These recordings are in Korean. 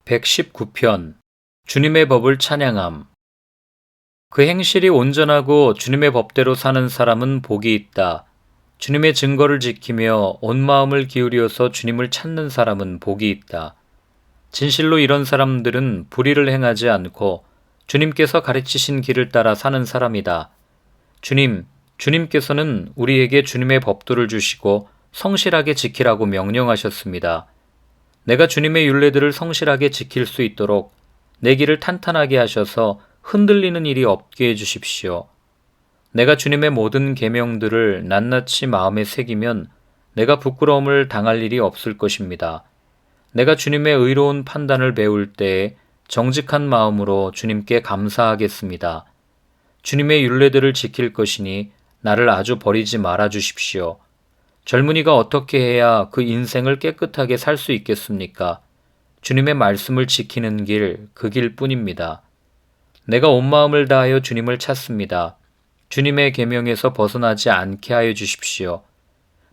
119편 주님의 법을 찬양함. 그 행실이 온전하고 주님의 법대로 사는 사람은 복이 있다. 주님의 증거를 지키며 온 마음을 기울여서 주님을 찾는 사람은 복이 있다. 진실로 이런 사람들은 불의를 행하지 않고 주님께서 가르치신 길을 따라 사는 사람이다. 주님께서는 우리에게 주님의 법도를 주시고 성실하게 지키라고 명령하셨습니다. 내가 주님의 율례들을 성실하게 지킬 수 있도록 내 길을 탄탄하게 하셔서 흔들리는 일이 없게 해주십시오. 내가 주님의 모든 계명들을 낱낱이 마음에 새기면 내가 부끄러움을 당할 일이 없을 것입니다. 내가 주님의 의로운 판단을 배울 때에 정직한 마음으로 주님께 감사하겠습니다. 주님의 율례들을 지킬 것이니 나를 아주 버리지 말아 주십시오. 젊은이가 어떻게 해야 그 인생을 깨끗하게 살 수 있겠습니까? 주님의 말씀을 지키는 길, 그 길뿐입니다. 내가 온 마음을 다하여 주님을 찾습니다. 주님의 계명에서 벗어나지 않게 하여 주십시오.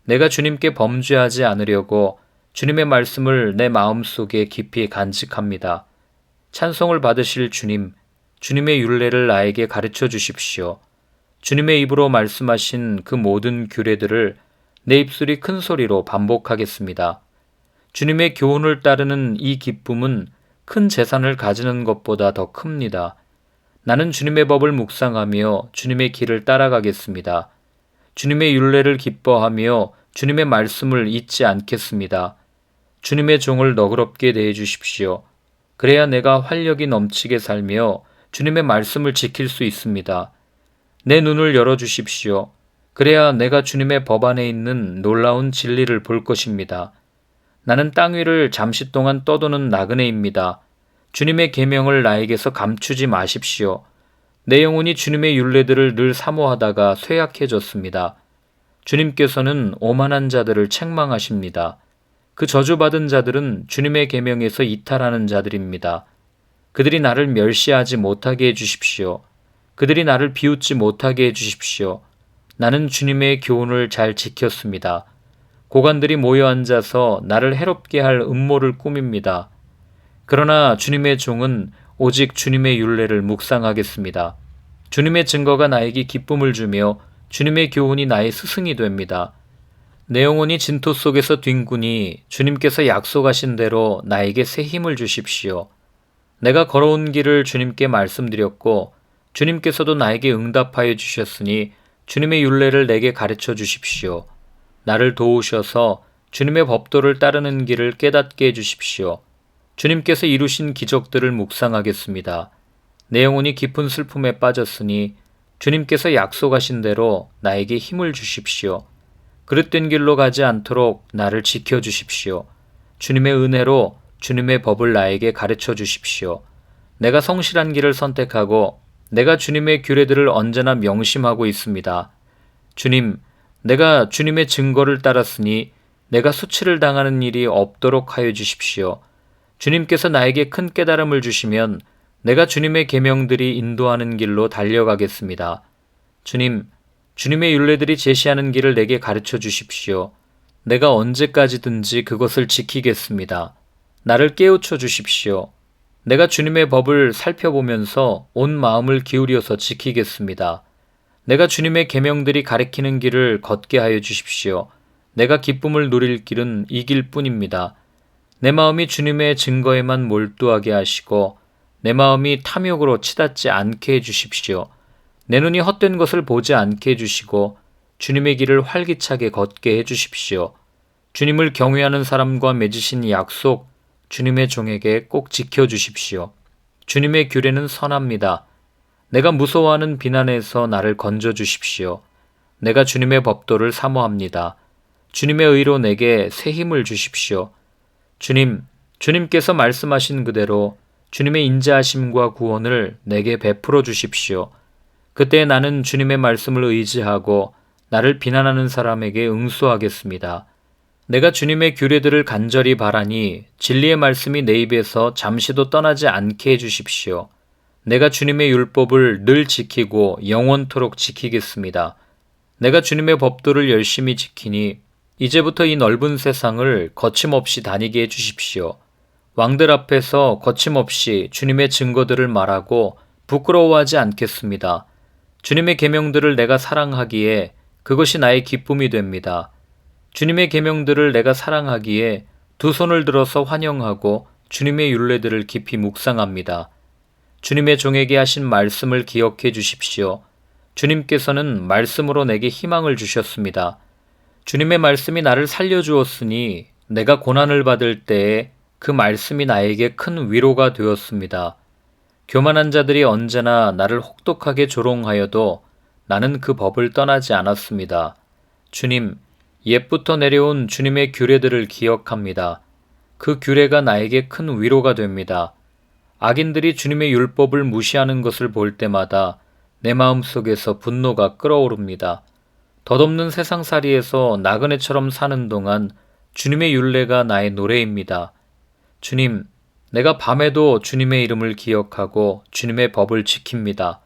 내가 주님께 범죄하지 않으려고 주님의 말씀을 내 마음속에 깊이 간직합니다. 찬송을 받으실 주님의 율례를 나에게 가르쳐 주십시오. 주님의 입으로 말씀하신 그 모든 규례들을 내 입술이 큰 소리로 반복하겠습니다. 주님의 교훈을 따르는 이 기쁨은 큰 재산을 가지는 것보다 더 큽니다. 나는 주님의 법을 묵상하며 주님의 길을 따라가겠습니다. 주님의 율례를 기뻐하며 주님의 말씀을 잊지 않겠습니다. 주님의 종을 너그럽게 대해 주십시오. 그래야 내가 활력이 넘치게 살며 주님의 말씀을 지킬 수 있습니다. 내 눈을 열어주십시오. 그래야 내가 주님의 법 안에 있는 놀라운 진리를 볼 것입니다. 나는 땅 위를 잠시 동안 떠도는 나그네입니다. 주님의 계명을 나에게서 감추지 마십시오. 내 영혼이 주님의 율례들을 늘 사모하다가 쇠약해졌습니다. 주님께서는 오만한 자들을 책망하십니다. 그 저주받은 자들은 주님의 계명에서 이탈하는 자들입니다. 그들이 나를 멸시하지 못하게 해주십시오. 그들이 나를 비웃지 못하게 해주십시오. 나는 주님의 교훈을 잘 지켰습니다. 고관들이 모여 앉아서 나를 해롭게 할 음모를 꾸밉니다. 그러나 주님의 종은 오직 주님의 율례를 묵상하겠습니다. 주님의 증거가 나에게 기쁨을 주며 주님의 교훈이 나의 스승이 됩니다. 내 영혼이 진토 속에서 뒹구니 주님께서 약속하신 대로 나에게 새 힘을 주십시오. 내가 걸어온 길을 주님께 말씀드렸고 주님께서도 나에게 응답하여 주셨으니 주님의 율례를 내게 가르쳐 주십시오. 나를 도우셔서 주님의 법도를 따르는 길을 깨닫게 해주십시오. 주님께서 이루신 기적들을 묵상하겠습니다. 내 영혼이 깊은 슬픔에 빠졌으니 주님께서 약속하신 대로 나에게 힘을 주십시오. 그릇된 길로 가지 않도록 나를 지켜주십시오. 주님의 은혜로 주님의 법을 나에게 가르쳐 주십시오. 내가 성실한 길을 선택하고 내가 주님의 규례들을 언제나 명심하고 있습니다. 주님, 내가 주님의 증거를 따랐으니 내가 수치를 당하는 일이 없도록 하여 주십시오. 주님께서 나에게 큰 깨달음을 주시면 내가 주님의 계명들이 인도하는 길로 달려가겠습니다. 주님의 율례들이 제시하는 길을 내게 가르쳐 주십시오. 내가 언제까지든지 그것을 지키겠습니다. 나를 깨우쳐 주십시오. 내가 주님의 법을 살펴보면서 온 마음을 기울여서 지키겠습니다. 내가 주님의 계명들이 가리키는 길을 걷게 하여 주십시오. 내가 기쁨을 누릴 길은 이 길뿐입니다. 내 마음이 주님의 증거에만 몰두하게 하시고 내 마음이 탐욕으로 치닫지 않게 해주십시오. 내 눈이 헛된 것을 보지 않게 해주시고 주님의 길을 활기차게 걷게 해주십시오. 주님을 경외하는 사람과 맺으신 약속 주님의 종에게 꼭 지켜주십시오. 주님의 규례는 선합니다. 내가 무서워하는 비난에서 나를 건져주십시오. 내가 주님의 법도를 사모합니다. 주님의 의로 내게 새 힘을 주십시오. 주님께서 말씀하신 그대로 주님의 인자하심과 구원을 내게 베풀어 주십시오. 그때 나는 주님의 말씀을 의지하고 나를 비난하는 사람에게 응수하겠습니다. 내가 주님의 규례들을 간절히 바라니 진리의 말씀이 내 입에서 잠시도 떠나지 않게 해주십시오. 내가 주님의 율법을 늘 지키고 영원토록 지키겠습니다. 내가 주님의 법도를 열심히 지키니 이제부터 이 넓은 세상을 거침없이 다니게 해주십시오. 왕들 앞에서 거침없이 주님의 증거들을 말하고 부끄러워하지 않겠습니다. 주님의 계명들을 내가 사랑하기에 그것이 나의 기쁨이 됩니다. 주님의 계명들을 내가 사랑하기에 두 손을 들어서 환영하고 주님의 율례들을 깊이 묵상합니다. 주님의 종에게 하신 말씀을 기억해 주십시오. 주님께서는 말씀으로 내게 희망을 주셨습니다. 주님의 말씀이 나를 살려주었으니 내가 고난을 받을 때에 그 말씀이 나에게 큰 위로가 되었습니다. 교만한 자들이 언제나 나를 혹독하게 조롱하여도 나는 그 법을 떠나지 않았습니다. 주님, 옛부터 내려온 주님의 규례들을 기억합니다. 그 규례가 나에게 큰 위로가 됩니다. 악인들이 주님의 율법을 무시하는 것을 볼 때마다 내 마음속에서 분노가 끓어오릅니다. 덧없는 세상살이에서 나그네처럼 사는 동안 주님의 율례가 나의 노래입니다. 주님, 내가 밤에도 주님의 이름을 기억하고 주님의 법을 지킵니다.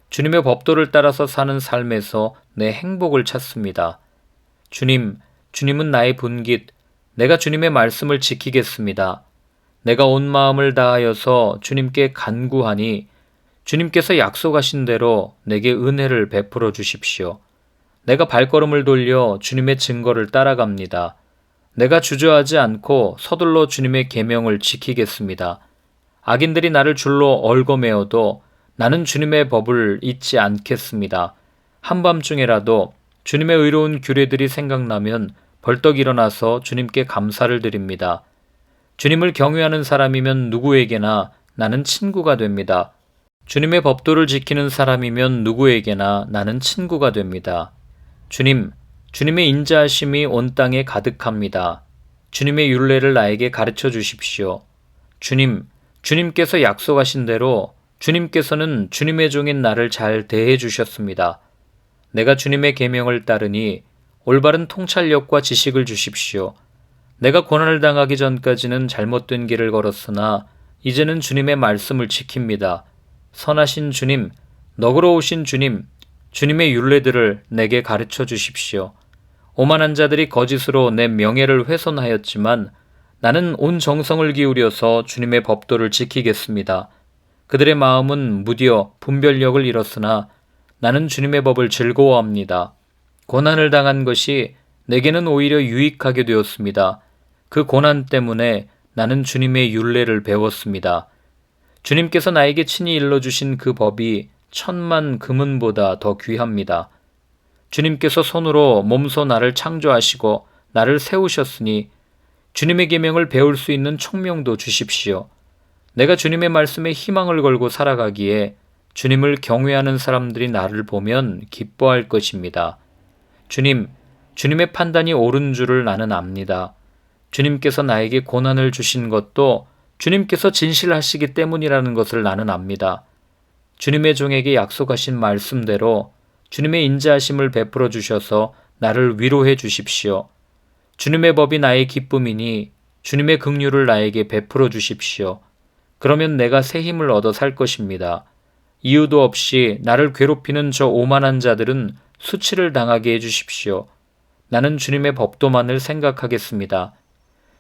주님의 법도를 따라서 사는 삶에서 내 행복을 찾습니다. 주님, 주님은 나의 분깃, 내가 주님의 말씀을 지키겠습니다. 내가 온 마음을 다하여서 주님께 간구하니 주님께서 약속하신 대로 내게 은혜를 베풀어 주십시오. 내가 발걸음을 돌려 주님의 증거를 따라갑니다. 내가 주저하지 않고 서둘러 주님의 계명을 지키겠습니다. 악인들이 나를 줄로 얽어매어도 나는 주님의 법을 잊지 않겠습니다. 한밤중에라도 주님의 의로운 규례들이 생각나면 벌떡 일어나서 주님께 감사를 드립니다. 주님을 경외하는 사람이면 누구에게나 나는 친구가 됩니다. 주님의 법도를 지키는 사람이면 누구에게나 나는 친구가 됩니다. 주님, 주님의 인자하심이 온 땅에 가득합니다. 주님의 율례를 나에게 가르쳐 주십시오. 주님, 주님께서 약속하신 대로 주님께서는 주님의 종인 나를 잘 대해 주셨습니다. 내가 주님의 계명을 따르니 올바른 통찰력과 지식을 주십시오. 내가 고난을 당하기 전까지는 잘못된 길을 걸었으나 이제는 주님의 말씀을 지킵니다. 선하신 주님, 너그러우신 주님, 주님의 율례들을 내게 가르쳐 주십시오. 오만한 자들이 거짓으로 내 명예를 훼손하였지만 나는 온 정성을 기울여서 주님의 법도를 지키겠습니다. 그들의 마음은 무디어 분별력을 잃었으나 나는 주님의 법을 즐거워합니다. 고난을 당한 것이 내게는 오히려 유익하게 되었습니다. 그 고난 때문에 나는 주님의 율례를 배웠습니다. 주님께서 나에게 친히 일러주신 그 법이 1000만 금은보다 더 귀합니다. 주님께서 손으로 몸소 나를 창조하시고 나를 세우셨으니 주님의 계명을 배울 수 있는 총명도 주십시오. 내가 주님의 말씀에 희망을 걸고 살아가기에 주님을 경외하는 사람들이 나를 보면 기뻐할 것입니다. 주님, 주님의 판단이 옳은 줄을 나는 압니다. 주님께서 나에게 고난을 주신 것도 주님께서 진실하시기 때문이라는 것을 나는 압니다. 주님의 종에게 약속하신 말씀대로 주님의 인자하심을 베풀어 주셔서 나를 위로해 주십시오. 주님의 법이 나의 기쁨이니 주님의 긍휼을 나에게 베풀어 주십시오. 그러면 내가 새 힘을 얻어 살 것입니다. 이유도 없이 나를 괴롭히는 저 오만한 자들은 수치를 당하게 해 주십시오. 나는 주님의 법도만을 생각하겠습니다.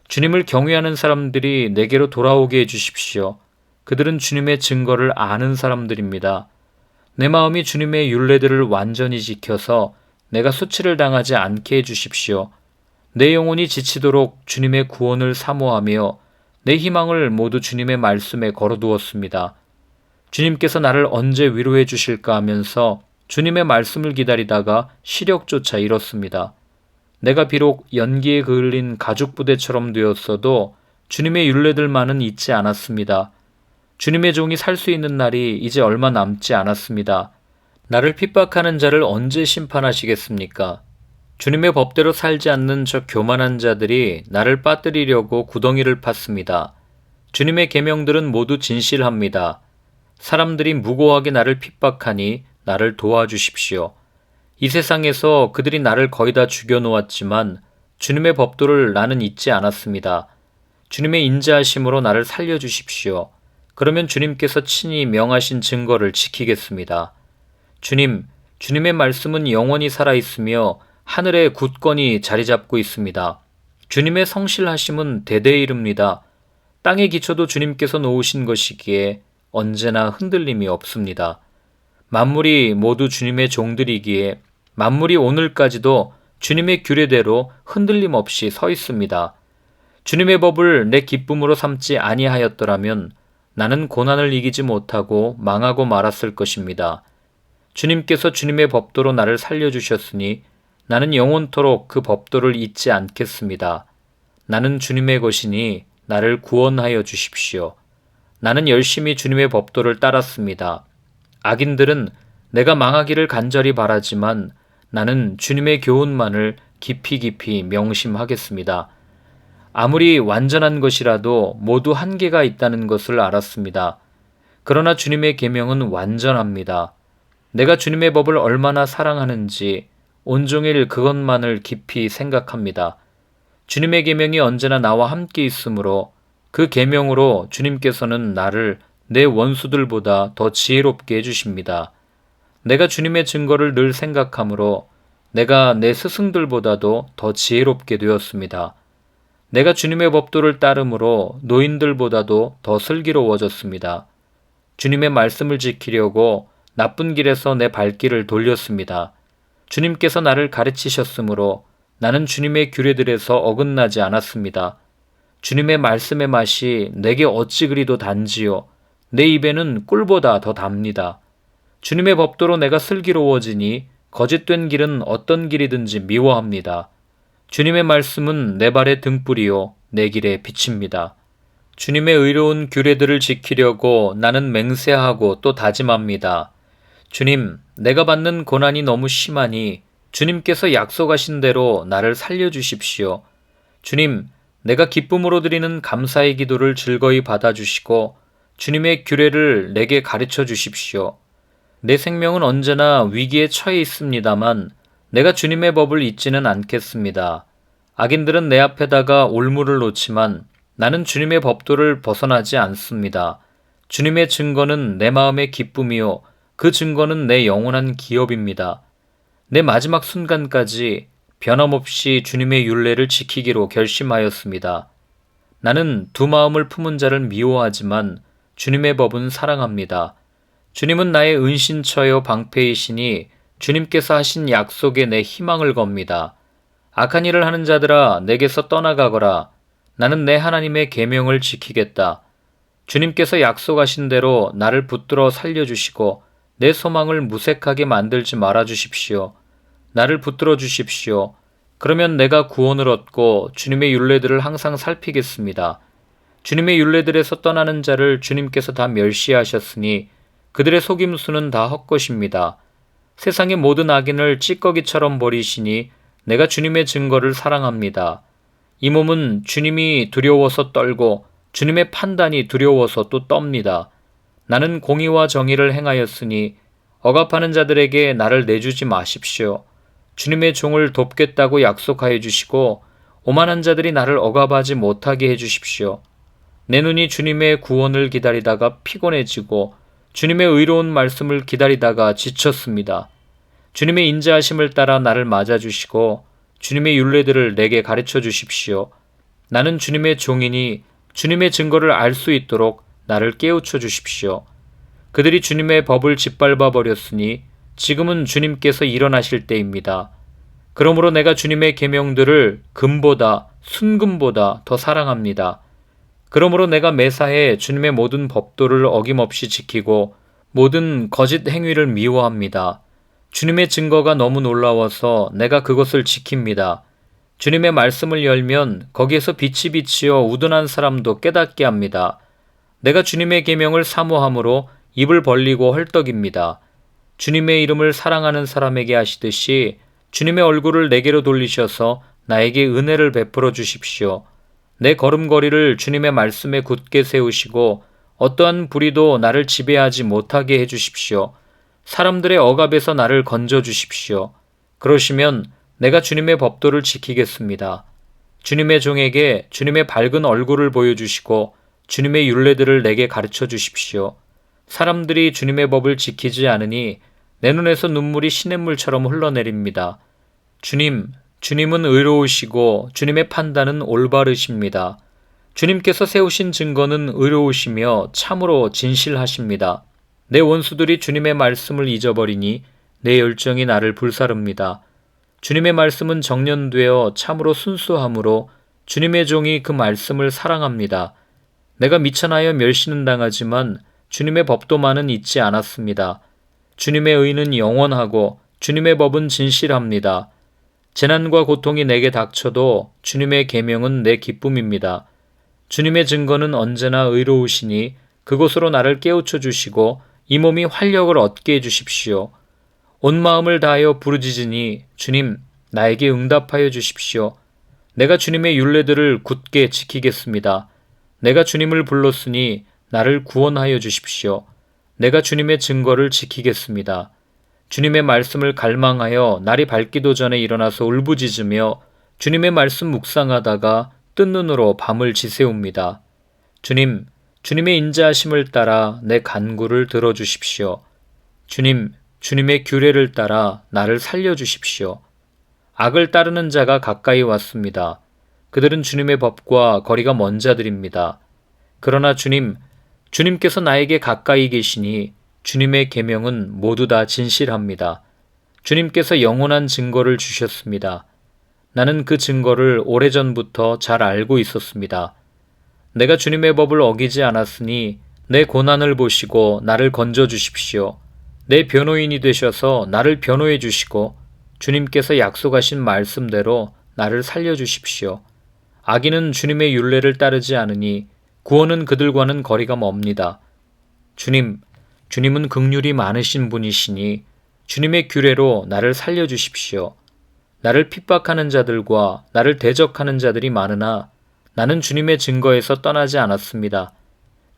주님을 경외하는 사람들이 내게로 돌아오게 해 주십시오. 그들은 주님의 증거를 아는 사람들입니다. 내 마음이 주님의 율례들을 완전히 지켜서 내가 수치를 당하지 않게 해 주십시오. 내 영혼이 지치도록 주님의 구원을 사모하며 내 희망을 모두 주님의 말씀에 걸어두었습니다. 주님께서 나를 언제 위로해 주실까 하면서 주님의 말씀을 기다리다가 시력조차 잃었습니다. 내가 비록 연기에 그을린 가죽부대처럼 되었어도 주님의 율례들만은 잊지 않았습니다. 주님의 종이 살 수 있는 날이 이제 얼마 남지 않았습니다. 나를 핍박하는 자를 언제 심판하시겠습니까? 주님의 법대로 살지 않는 저 교만한 자들이 나를 빠뜨리려고 구덩이를 팠습니다. 주님의 계명들은 모두 진실합니다. 사람들이 무고하게 나를 핍박하니 나를 도와주십시오. 이 세상에서 그들이 나를 거의 다 죽여놓았지만 주님의 법도를 나는 잊지 않았습니다. 주님의 인자하심으로 나를 살려주십시오. 그러면 주님께서 친히 명하신 증거를 지키겠습니다. 주님, 주님의 말씀은 영원히 살아있으며 하늘에 굳건히 자리 잡고 있습니다. 주님의 성실하심은 대대에 이릅니다. 땅의 기초도 주님께서 놓으신 것이기에 언제나 흔들림이 없습니다. 만물이 모두 주님의 종들이기에 만물이 오늘까지도 주님의 규례대로 흔들림 없이 서 있습니다. 주님의 법을 내 기쁨으로 삼지 아니하였더라면 나는 고난을 이기지 못하고 망하고 말았을 것입니다. 주님께서 주님의 법도로 나를 살려주셨으니 나는 영원토록 그 법도를 잊지 않겠습니다. 나는 주님의 것이니 나를 구원하여 주십시오. 나는 열심히 주님의 법도를 따랐습니다. 악인들은 내가 망하기를 간절히 바라지만 나는 주님의 교훈만을 깊이 깊이 명심하겠습니다. 아무리 완전한 것이라도 모두 한계가 있다는 것을 알았습니다. 그러나 주님의 계명은 완전합니다. 내가 주님의 법을 얼마나 사랑하는지 온종일 그것만을 깊이 생각합니다. 주님의 계명이 언제나 나와 함께 있으므로 그 계명으로 주님께서는 나를 내 원수들보다 더 지혜롭게 해주십니다. 내가 주님의 증거를 늘 생각하므로 내가 내 스승들보다도 더 지혜롭게 되었습니다. 내가 주님의 법도를 따름으로 노인들보다도 더 슬기로워졌습니다. 주님의 말씀을 지키려고 나쁜 길에서 내 발길을 돌렸습니다. 주님께서 나를 가르치셨으므로 나는 주님의 규례들에서 어긋나지 않았습니다. 주님의 말씀의 맛이 내게 어찌 그리도 단지요. 내 입에는 꿀보다 더 답니다. 주님의 법도로 내가 슬기로워지니 거짓된 길은 어떤 길이든지 미워합니다. 주님의 말씀은 내 발의 등불이요 내 길의 빛입니다. 주님의 의로운 규례들을 지키려고 나는 맹세하고 또 다짐합니다. 주님, 내가 받는 고난이 너무 심하니 주님께서 약속하신 대로 나를 살려주십시오. 주님, 내가 기쁨으로 드리는 감사의 기도를 즐거이 받아주시고 주님의 규례를 내게 가르쳐 주십시오. 내 생명은 언제나 위기에 처해 있습니다만 내가 주님의 법을 잊지는 않겠습니다. 악인들은 내 앞에다가 올무를 놓지만 나는 주님의 법도를 벗어나지 않습니다. 주님의 증거는 내 마음의 기쁨이요 그 증거는 내 영원한 기업입니다. 내 마지막 순간까지 변함없이 주님의 율례를 지키기로 결심하였습니다. 나는 두 마음을 품은 자를 미워하지만 주님의 법은 사랑합니다. 주님은 나의 은신처요 방패이시니 주님께서 하신 약속에 내 희망을 겁니다. 악한 일을 하는 자들아 내게서 떠나가거라. 나는 내 하나님의 계명을 지키겠다. 주님께서 약속하신 대로 나를 붙들어 살려주시고 내 소망을 무색하게 만들지 말아 주십시오. 나를 붙들어 주십시오. 그러면 내가 구원을 얻고 주님의 율례들을 항상 살피겠습니다. 주님의 율례들에서 떠나는 자를 주님께서 다 멸시하셨으니 그들의 속임수는 다 헛것입니다. 세상의 모든 악인을 찌꺼기처럼 버리시니 내가 주님의 증거를 사랑합니다. 이 몸은 주님이 두려워서 떨고 주님의 판단이 두려워서 또 떱니다. 나는 공의와 정의를 행하였으니 억압하는 자들에게 나를 내주지 마십시오. 주님의 종을 돕겠다고 약속하여 주시고 오만한 자들이 나를 억압하지 못하게 해주십시오. 내 눈이 주님의 구원을 기다리다가 피곤해지고 주님의 의로운 말씀을 기다리다가 지쳤습니다. 주님의 인자하심을 따라 나를 맞아주시고 주님의 율례들을 내게 가르쳐 주십시오. 나는 주님의 종이니 주님의 증거를 알 수 있도록 나를 깨우쳐 주십시오. 그들이 주님의 법을 짓밟아 버렸으니 지금은 주님께서 일어나실 때입니다. 그러므로 내가 주님의 계명들을 금보다 순금보다 더 사랑합니다. 그러므로 내가 매사에 주님의 모든 법도를 어김없이 지키고 모든 거짓 행위를 미워합니다. 주님의 증거가 너무 놀라워서 내가 그것을 지킵니다. 주님의 말씀을 열면 거기에서 빛이 비치어 우둔한 사람도 깨닫게 합니다. 내가 주님의 계명을 사모함으로 입을 벌리고 헐떡입니다. 주님의 이름을 사랑하는 사람에게 하시듯이 주님의 얼굴을 내게로 돌리셔서 나에게 은혜를 베풀어 주십시오. 내 걸음걸이를 주님의 말씀에 굳게 세우시고 어떠한 불의도 나를 지배하지 못하게 해주십시오. 사람들의 억압에서 나를 건져 주십시오. 그러시면 내가 주님의 법도를 지키겠습니다. 주님의 종에게 주님의 밝은 얼굴을 보여주시고 주님의 율례들을 내게 가르쳐 주십시오. 사람들이 주님의 법을 지키지 않으니 내 눈에서 눈물이 시냇물처럼 흘러내립니다. 주님은 의로우시고 주님의 판단은 올바르십니다. 주님께서 세우신 증거는 의로우시며 참으로 진실하십니다. 내 원수들이 주님의 말씀을 잊어버리니 내 열정이 나를 불사릅니다. 주님의 말씀은 정련되어 참으로 순수함으로 주님의 종이 그 말씀을 사랑합니다. 내가 미천하여 멸시는 당하지만 주님의 법도만은 잊지 않았습니다. 주님의 의는 영원하고 주님의 법은 진실합니다. 재난과 고통이 내게 닥쳐도 주님의 계명은 내 기쁨입니다. 주님의 증거는 언제나 의로우시니 그곳으로 나를 깨우쳐 주시고 이 몸이 활력을 얻게 해주십시오. 온 마음을 다하여 부르짖으니 주님 나에게 응답하여 주십시오. 내가 주님의 율례들을 굳게 지키겠습니다. 내가 주님을 불렀으니 나를 구원하여 주십시오. 내가 주님의 증거를 지키겠습니다. 주님의 말씀을 갈망하여 날이 밝기도 전에 일어나서 울부짖으며 주님의 말씀 묵상하다가 뜬 눈으로 밤을 지새웁니다. 주님, 주님의 인자하심을 따라 내 간구를 들어주십시오. 주님, 주님의 규례를 따라 나를 살려주십시오. 악을 따르는 자가 가까이 왔습니다. 그들은 주님의 법과 거리가 먼 자들입니다. 그러나 주님께서 나에게 가까이 계시니 주님의 계명은 모두 다 진실합니다. 주님께서 영원한 증거를 주셨습니다. 나는 그 증거를 오래전부터 잘 알고 있었습니다. 내가 주님의 법을 어기지 않았으니 내 고난을 보시고 나를 건져 주십시오. 내 변호인이 되셔서 나를 변호해 주시고 주님께서 약속하신 말씀대로 나를 살려 주십시오. 악인은 주님의 율례를 따르지 않으니 구원은 그들과는 거리가 멉니다. 주님은 긍휼이 많으신 분이시니 주님의 규례로 나를 살려 주십시오. 나를 핍박하는 자들과 나를 대적하는 자들이 많으나 나는 주님의 증거에서 떠나지 않았습니다.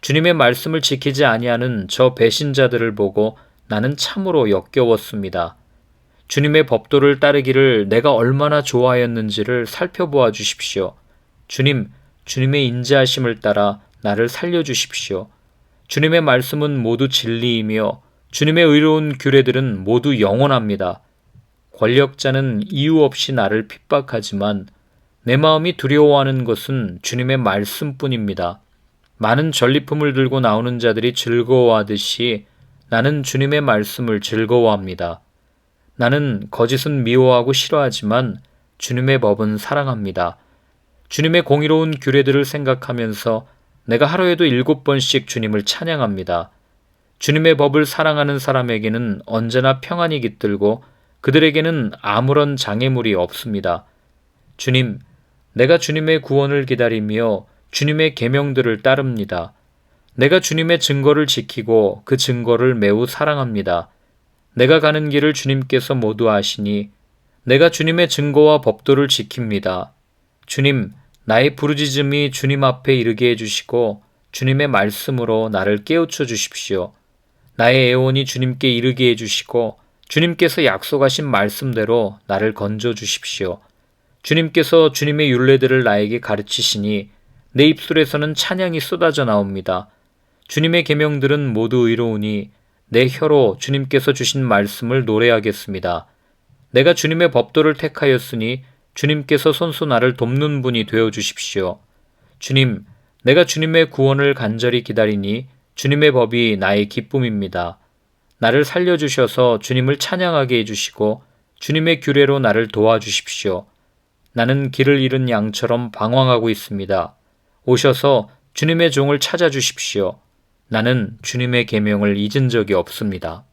주님의 말씀을 지키지 아니하는 저 배신자들을 보고 나는 참으로 역겨웠습니다. 주님의 법도를 따르기를 내가 얼마나 좋아하였는지를 살펴보아 주십시오. 주님의 인자하심을 따라 나를 살려주십시오. 주님의 말씀은 모두 진리이며 주님의 의로운 규례들은 모두 영원합니다. 권력자는 이유 없이 나를 핍박하지만 내 마음이 두려워하는 것은 주님의 말씀뿐입니다. 많은 전리품을 들고 나오는 자들이 즐거워하듯이 나는 주님의 말씀을 즐거워합니다. 나는 거짓은 미워하고 싫어하지만 주님의 법은 사랑합니다. 주님의 공의로운 규례들을 생각하면서 내가 하루에도 7번씩 주님을 찬양합니다. 주님의 법을 사랑하는 사람에게는 언제나 평안이 깃들고 그들에게는 아무런 장애물이 없습니다. 주님, 내가 주님의 구원을 기다리며 주님의 계명들을 따릅니다. 내가 주님의 증거를 지키고 그 증거를 매우 사랑합니다. 내가 가는 길을 주님께서 모두 아시니 내가 주님의 증거와 법도를 지킵니다. 주님, 나의 부르짖음이 주님 앞에 이르게 해주시고 주님의 말씀으로 나를 깨우쳐 주십시오. 나의 애원이 주님께 이르게 해주시고 주님께서 약속하신 말씀대로 나를 건져 주십시오. 주님께서 주님의 율례들을 나에게 가르치시니 내 입술에서는 찬양이 쏟아져 나옵니다. 주님의 계명들은 모두 의로우니 내 혀로 주님께서 주신 말씀을 노래하겠습니다. 내가 주님의 법도를 택하였으니 주님께서 손수 나를 돕는 분이 되어 주십시오. 주님, 내가 주님의 구원을 간절히 기다리니 주님의 법이 나의 기쁨입니다. 나를 살려주셔서 주님을 찬양하게 해주시고 주님의 규례로 나를 도와주십시오. 나는 길을 잃은 양처럼 방황하고 있습니다. 오셔서 주님의 종을 찾아주십시오. 나는 주님의 계명을 잊은 적이 없습니다.